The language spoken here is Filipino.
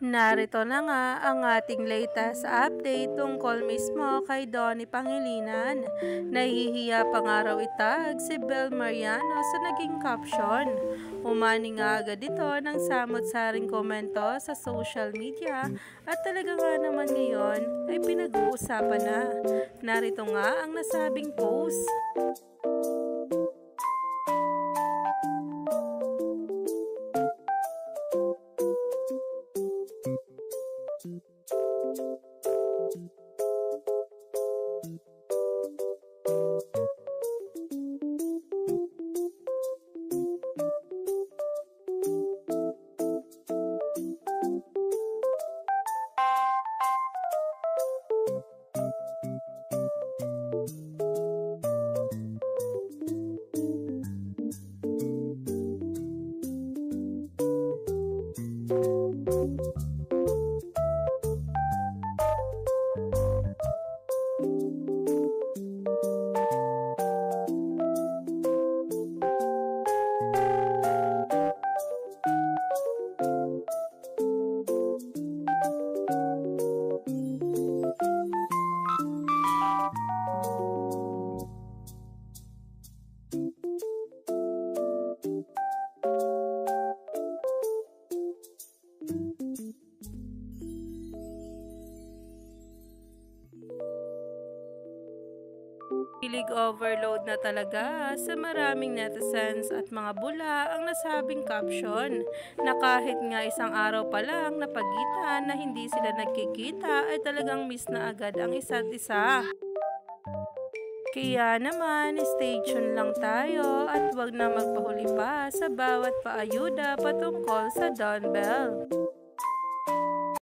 Narito na nga ang ating latest update tungkol mismo kay Donnie Pangilinan. Nahihiya pa nga raw itag si Bel Mariano sa naging caption. Umani nga agad ito ng samot-saring komento sa social media at talaga nga naman ngayon ay pinag-uusapan na. Narito nga ang nasabing post. Kilig overload na talaga sa maraming netizens at mga bula ang nasabing caption na kahit nga isang araw pa lang na pagitan na hindi sila nagkikita ay talagang miss na agad ang isa't isa. Kaya naman, stay tuned lang tayo at wag na magpahuli pa sa bawat paayuda patungkol sa Don Bell.